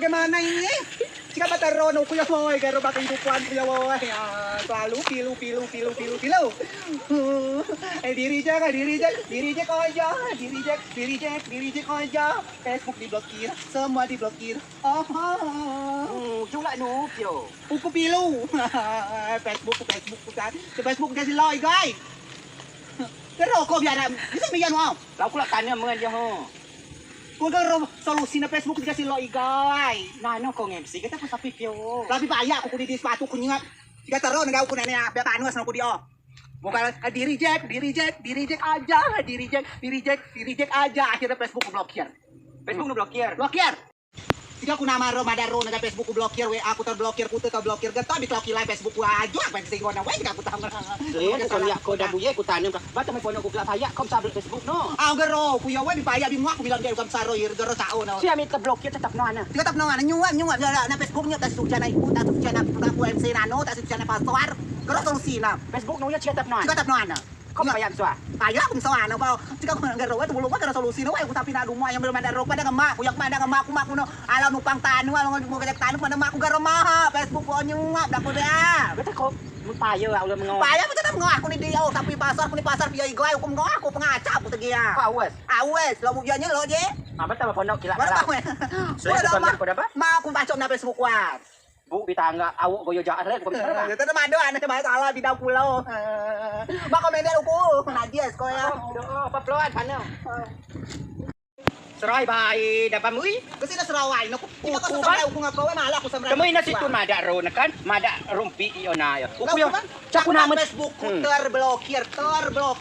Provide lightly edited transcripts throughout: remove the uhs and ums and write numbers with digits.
bagaimana ini? Jika bataron, kuya mo, garo bakang dupuan kuya mo, selalu pilu. Di reject aja. Facebook diblokir, semua diblokir. Chú lại nụ kiểu Aku pilu. Facebook kan. Facebook kasih loy guys. Pero kau biar bisa mian mau. Lão cũng là tàn mơn cho hô. Kau garo solusi na Facebook kasih loy guys. Nah nó còn em xí cái tao sapi kiểu. Tapi bahaya aku di sepatu ku nyingat. Jika taruh nggak aku nanya biar anu sama aku dia. Bukan di reject aja. Akhirnya Facebook ku blokir. Facebook nó blokir. Blokir. Jika aku nama Romadaro naga Facebook ku blokir, aku terblokir, ku terblokir. Gak tau diblokir lah Facebook ku aja. Apa yang singgung na weh aku tahu. Đấy, còn lihat kau dah buye ku tanya. Bắt tao mày phone aku kelap haya, kau sabel Facebook no. Ah garo, ku ya weh dipaya bingung aku bilang dia ukam saro garo sao na. Siya may terblokir tetap no ana. Jika tak nongan nyuap na Facebooknya tak suka na ikut, tak suka na aku MC nano, tak suka na password. Garo solusi na. Facebook no ya tetap no. Jika tak nongan na. Kau bayar soa. Payah aku misalnya apa? Jika aku nggak rawa, tunggu lupa karena solusi no. Aku tapi nak rumah yang belum ada rawa pada ngemak. Aku yang pada ngemak aku no. Alam numpang tanu, alam mau kerja tanu pada mak aku gak rumah. Facebook kau nyungap, dah aku dah. Betul kau payah aku mengawal. Payah aku tetap ngawal aku ni dia. Tapi pasar via igoi aku ngawal aku pengacap aku tegia. Kau awas. Awas, lo mau biarnya lo je. Apa tahu phone kilap. Mana tahu? Sudah apa? Ma aku baca na Facebook kuat. Bu bitangga awak goyo jahat leh kau bicara. Itu mah ada anak cuma salah bidang pulau. Mak komentar aku, Nadia kau ya. Apa peluan panel? Serai bayi dapat mui. Kasi na saraway no. Jika ko sa aku nga ko mahala ko sa Kamu ina situ mada ro kan? Mada rumpi iyo na yo. Kuya, caku naman Facebook ko terblokir. Gano.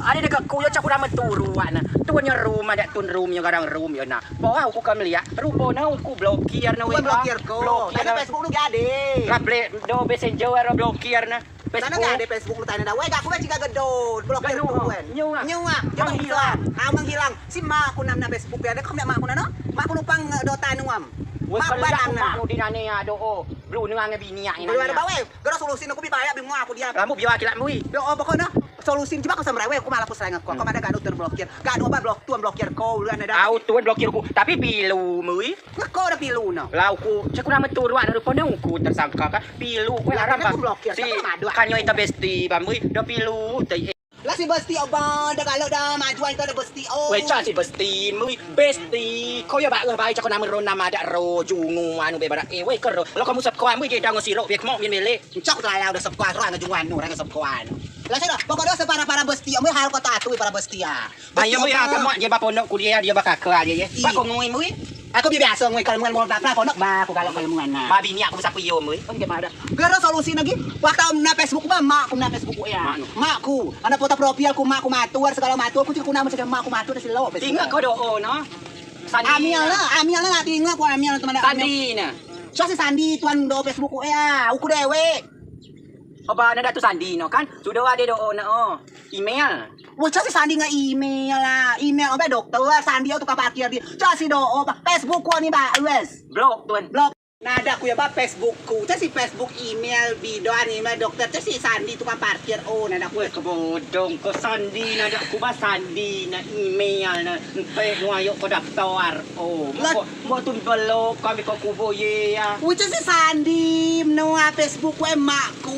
Ada dekat kuya caku naman turuan na. Tuan nya room ada tun room yung garang room yo na. Bawa aku kamlia. Rupo na aku blokir na Ko blokir ko. Ada Facebook lu gade. Rable do messenger ro blokir na. Sana gade Facebook lu tanya dah. Weh aku jika gedon. Blokir ko wen. Nyunga. Menghilang. Si mak aku na Facebook ya. Ada kami mak aku na no. Mak aku numpang Dota nuam. Mak badan na. Mak di nane ya do. Blue nga bini ya ina. Ada bawe. Garo solusi aku bibaya bingung aku dia. Kamu biwa kilap mui. Yo pokoknya solusi coba aku sama rewe aku malah aku sering aku ada gado terblokir. Gado apa blokir kau lu ada. Au tuan blokir ku tapi pilu mui. Kau udah pilu no. Lau ku caku nama turuan ru ponong ku tersangka kan pilu ku larang aku blokir. Si kanyo ita besti bamui do pilu tei. Lah si Besti abang dah kalau dah majuan itu ada Besti oh. Wei cha si besti mui besti kau ya ba bai caku nama ro nama ada ro jungu anu be bara wei ko ro lo kamu subscribe mui je dang si ro be kmo mien mele. Cak lah udah subscribe ro ngajungan nu dah subscribe. Lah saya pokoknya para Besti mui hal kota atu para Besti ya. Bayo mui kamu dia ba ponok ku dia ba kakak dia ye. Ba ko ngui mui. Aku biasa ngui kalau mau tak ponok ba aku kalau mau ngana. Ba bini aku bisa kuyo mui. Oh gimana? Gara solusi lagi. Waktu na Facebook ba mak aku na Facebook ya. Makku, ana foto profil ku mak aku matur segala matur ku ku nama segala mak aku matur si lo. Tinggal kau do no. Amil lah nggak tinggal ku amil teman Sandi na. So si Sandi tuan do Facebook ku ya. Aku dewe. Apa nada tu Sandi no kan? Sudah ada do na oh. Email. Wah, si Sandi nggak email lah. Email apa dokter Sandi itu parkir dia. Si do Facebook ku ni ba wes. Blok tuan. Blok. Nada ku ya ba Facebook ku. Si Facebook email bidoan email dokter. Si Sandi tukang parkir oh nada ku. Weh kebodong ko Sandi nada ku ba Sandi na email na pe ngayo ko daftar. Oh, mo tun balo kami ko kubo ye ya. Wah, si Sandi no Facebook ku emakku.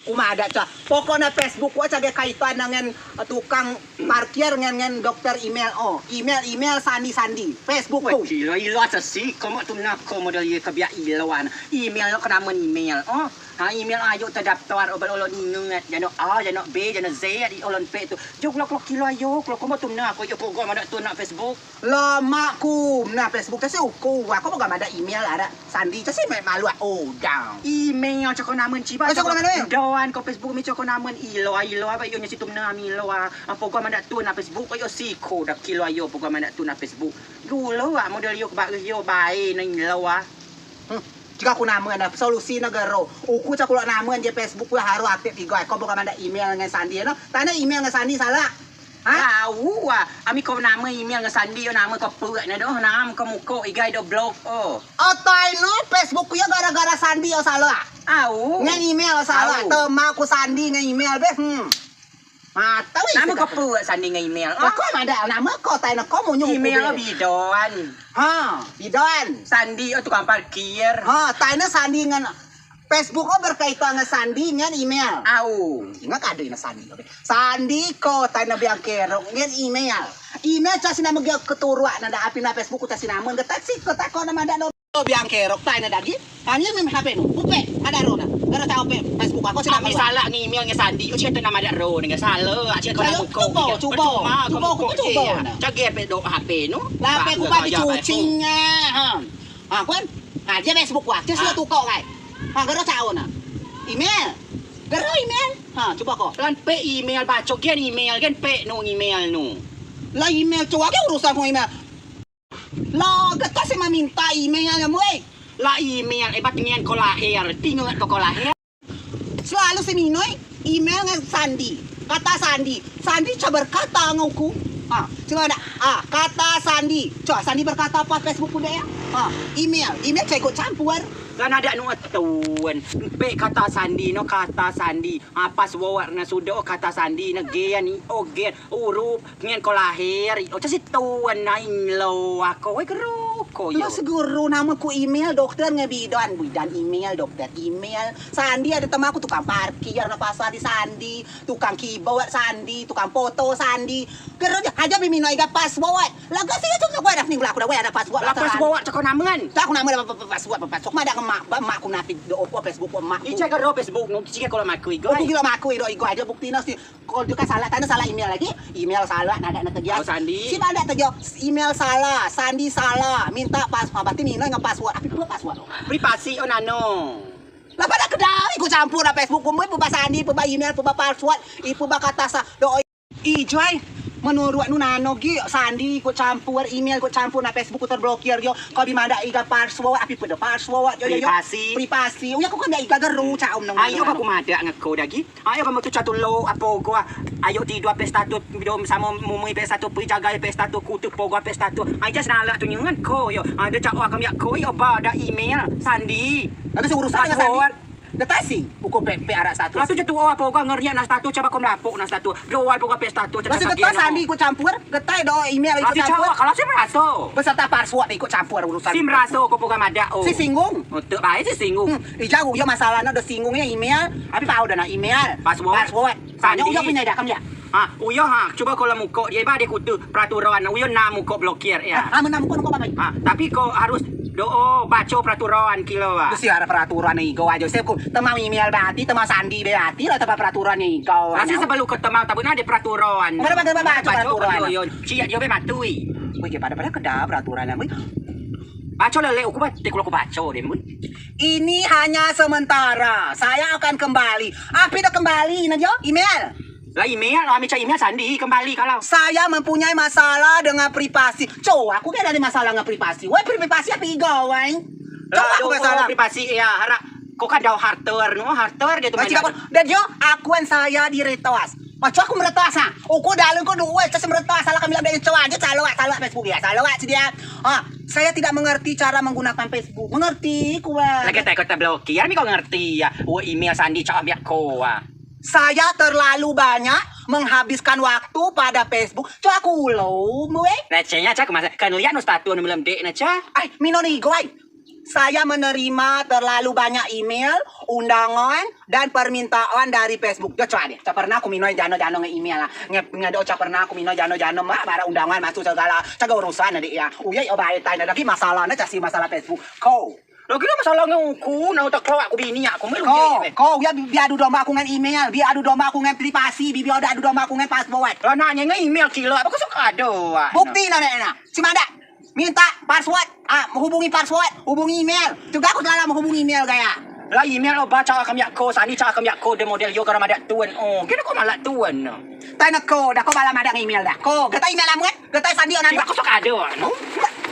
Umada ca. Pokoknya Facebook ku aja kaitan dengan tukang parkir dengan dokter email oh. Email Sandi. Facebook ku. Ilo asa si komo tu nak komo dari kabia ilawan. Email lo kana email. Oh, ha email ayo terdaftar obal olon ingat jano A jano B jano Z di olon P tu. Jok lo kilo ayo lo komo tu nak ko yo pogo mana tu nak Facebook. Lo makku na Facebook ta si uku. Aku mau ada email ada Sandi ta si malu oh down. Email cako namun ciba. Cako namun. Doan ko Facebook mi cako namun ilo apa yo nya situm na mi lo apa ko mana tu na Facebook yo si ko dak kilo ayo pogo mana tu na Facebook. Dulu model yo ba yo bae na ilo Jika aku nama na solusi negara, aku cak kalau nama je Facebook lah harus aktif juga. Kau bukan ada email dengan Sandi no? Tanya email dengan Sandi salah. Tahu ami ko nama email dengan Sandi yo nama ko puak na do nama ko muko igay do blog oh. Otai no Facebook ya gara-gara Sandi yo salah. Au. Ngan email salah. Tema aku Sandi ngan email be. Tahu Nama ko po sandi nga email. Ako mada nama ko tayo na ko mo nyo. Email o bidon. Bidon. Sandi o tukang parkir. Tayo na sandi nga Facebook o berkaito nga sandi nga email. Aw. Nga kadoy na sandi. Sandi ko tayo na biyangkero nga email. Email siya sinamag yung keturwa na daapin na Facebook ko ta sinamon. Gatatsit ko ta ko na mada biyangkero tayo na dagi. Kanya may HP no. Pupe, ada ro na. Gara ta ope Facebook ako Sila sinamag. may sala ng email nga sandi. O siya ito naman ro nga sala. At siya ko na ko. Cubo. Chagir pe do HP no. Lape ko ba di chuching nga. Kwan. Dia Facebook ko. Dia sila tukaw kay. Garo sao na. Email. Garo email. Coba ko. Lan pe email ba chogyan email gan pe no email no. La email coba ke urusan ko email. La gata si maminta email na mo eh. La email ba't ngayon ko lahir? Tinungat ko ko lahir. Selalu si Minoy email nga Sandy. Kata Sandy. Sandy coba berkata ngauku. Coba ada. Kata Sandy. Coba Sandy berkata apa Facebook pun ya? Email. Email saya ikut campur. Kan ada nu atuan. Pe kata sandi no kata sandi. Password na sudo kata sandi na gian ni ogen urup ngien ko lahir. O si tuan na inlo ako. Ay karo ko yo. Siguro nama ku email dokter nga bidan email dokter email. Sandi ada teman aku tukang parkir na pasar di Sandi, tukang keyboard Sandi, tukang foto Sandi. Kero aja biminoy ga password. Laga sih cuma gua ada ning aku dah ada password. La password cako naman. Tak aku nama ada password mada mak ku napi do opo Facebook ko mak. Ica karo Facebook no sige ko la makui go. Bukti lo mak ku ido igo aja bukti na si kalau juga salah tanda salah email lagi. Email salah nada na tegya. Sandi. Si ada tegya email salah, Sandi salah. Minta berarti Minoy nga password. Tapi pula password. Privasi o nano. Lah pada kedai ku campur na Facebook ko mo ipo ba Sandi, ipo ba email, ipo ba password, ipo ba kata sa do ijoy. Menurut nu nano gi Sandi ku campur email ku campur na Facebook ku terblokir yo. Kau di mana iga password api pada password yo yo. Privasi. Unya ku kan da iga geru caom nang. Ayo ka kumada ngako dagi. Ayo ka magtu chatulo apo ko. Ayo di dua pestato video sama mumui pestato pi jaga pestato kutu pogo pestato. Ay just nala tu nyungan ko yo. Ada cak wa kami ko yo ba da email Sandi. Ada urusan dengan Sandi. Datasi, uko pe ara status. Lato jatu wa po ka ngeriak na status coba kom lapok na status. Doal po ka pestato. Masih getah Sandi ikut campur, getah do email ikut campur. Kalau sim raso. Beserta password ikut campur urusan. Sim raso ko po ka mada o. Si singgung. Untuk baik si singgung. Ijago yo masalahnya udah singgungnya email, tapi tahu dah na email. Password. Sandi uyo punya dah kamu ya. Uyo coba kalau muko dia ba dia kutu peraturan uyo na muko blokir ya. Menam ko bapak. Tapi kok harus baca peraturan kilo Terus ya peraturan nih go aja. Saya ku temang email berarti temang Sandi berarti lah tempat peraturan nih go. Masih sebelum ketemu tapi ada peraturan. Mana baca peraturan. Cia dia be matui. Wih pada kedah peraturan wih. Baca lele aku baca deh mun. Ini hanya sementara. Saya akan kembali. Api dah kembali Najo email. Lah email, kami cari email Sandi kembali kalau. Saya mempunyai masalah dengan privasi. Coba aku kayak ada masalah dengan privasi. Wah privasi apa igo, wah? Coba aku masalah privasi ya, harap. Kok kan dah hardware, no hardware dia tu. Dan yo, akuan saya diretas. Macam aku meretas ah. Aku dalam ko duwe, saya meretas. Salah kami ambil coba aja, salah Facebook ya, salah dia. Saya tidak mengerti cara menggunakan Facebook. Mengerti, kuat. Lagi tak kata blokir, mi kau ngerti ya. Email Sandi cak ambil ko. Saya terlalu banyak menghabiskan waktu pada Facebook. Coba aku ulo, muwe. Necenya cak masa kan lihat no status nu belum dek neca. Mino nih, goy. Saya menerima terlalu banyak email, undangan, dan permintaan dari Facebook. Coba deh, pernah aku minoi jano nge-email lah. Ngedo pernah aku minoi jano mak para undangan masuk segala urusan adik ya. Uya baik tanya lagi masalahnya casi masalah Facebook. Kau Lo kira masalahnya aku, nak tak keluar aku bini aku melu. Kau ya biar adu domba aku dengan email, biar adu domba aku dengan privasi, biar adu domba aku dengan password. Lo nanya email kilo, apa kau suka ada? Bukti nak. Si Mada minta password, menghubungi password, hubungi email. Juga aku selalu menghubungi email gaya. Lah email baca kami aku, Sandi cak kami aku de model yo kalau ada tuan. Kira kau malah tuan. Tanya kau, dah kau malah ada email dah. Kau, kata email kamu kan? Kata Sandi onan. Aku suka ada, no?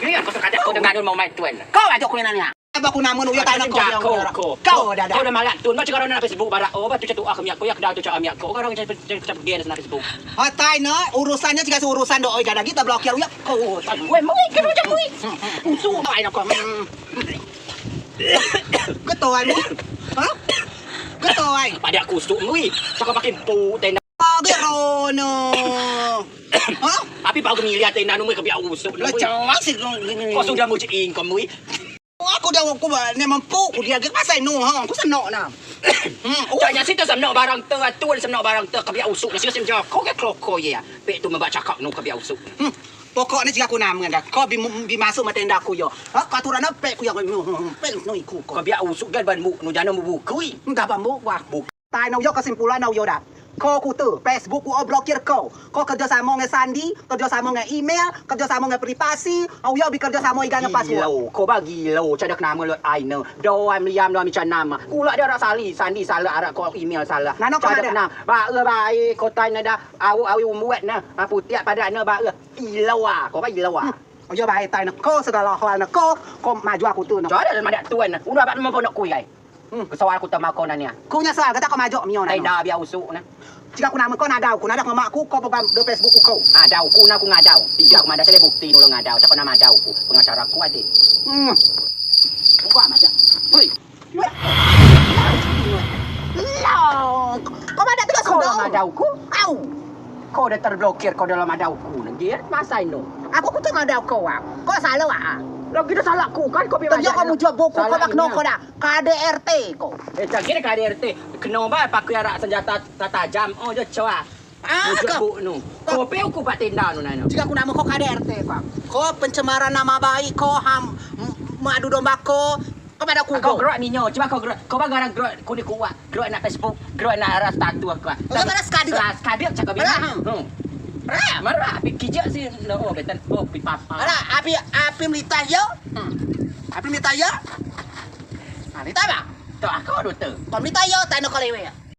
Kira aku suka ada kau dengan mau main tuan. Kau aja aku nanya. Aku namun uya tanya kau dah. Kau dah malah tuan baca kalau na Facebook bara. Batu catu kami aku yak dah tu cak kami aku. Kau orang jadi cak dia na Facebook. Hatai no, urusannya jika urusan doi kada kita blokir uya. Kau, gue mau ikan macam gue. Usu tai nak kau. Ketua ni. Ketua. Pada aku stuk gue. Cakap pakai pu tenda. gero no. Ha? Tapi bago milihat tayo na nung may kabiya usok na mo. Macam sih Kau sudah mau cek income mo. Aku dah aku ni mampu dia ke pasal no ha. Aku senok na. Jangan situ samno barang tu, tuan samno barang tu kabiya usok na siya simja. Kau ke kloko ya. Pe tu membaca cakap no kabiya usok. Pokoknya jika aku nama dah, kau masuk mata tenda aku yo. Ha, kau turun apa? Aku yang pe no ikut kau. Kabiya usok gan ban mu no jangan mu bukui. Enggak bambu wah. Tai nau yo kesimpulan nau yo dah. Kau kutu, Facebook ku blokir kau. Kau kerja sama dengan Sandi, kerja sama dengan email, kerja sama dengan privasi. Au yo bekerja sama dengan password. Gila, kau bagi lo, cadak nama lo I know. Doa meliam lo macam nama. Kula dia orang sali, Sandi salah, arak kau email salah. Nano kau ada? Ba baik, kau tanya dah, awu muat na, apa tiap pada na ba ilau ah, kau ba ilau ah. Au yo baik tai nak kau segala hal nak kau maju aku tu nak. Jadi ada madak tuan, udah apa mau nak kuy ai. Kesawar aku tak makan nanya. Kau nyasar kata kau maju mio na. Tai dah biar usuk na. Jika aku nama kau nadau, aku nadak mama aku kau program di Facebook kau. Adau ku na aku ngadau. Tidak aku ada saya bukti nulung ngadau. Cakap nama adau ku. Pengacara aku ada. Buat macam. Hei. Long. Kau ada terus Kau dalam adau ku? Au. Kau dah terblokir kau dalam adau ku. Dia masa ini. Aku tu nadau kau ah. Kau salah ah. Lagi dah salah ku kan kau Tanya kamu jual buku kau tak kenal kau dah. KDRT kau. Kira KDRT. Kena ba pakai arak senjata tajam. Oh dia coba. Kau. Nu. Kau peu ku pak tenda nu nana. Jika aku nama kau KDRT kau. Kau pencemaran nama baik kau madu domba kau. Kau pada aku Kau gerak minyo. Cuba kau gerak. Kau bagaran gerak ku ni kuat. Gerak nak Facebook. Gerak nak aras tatu aku. Kau pada sekali. Sekali cakap bilang. Marah, api kijak sih. Oh, betul. Oh, pipa. Ada api melita yo. Api melita yo. Melita apa? Tu aku ada tu. Kau melita yo tak nak kau lewe.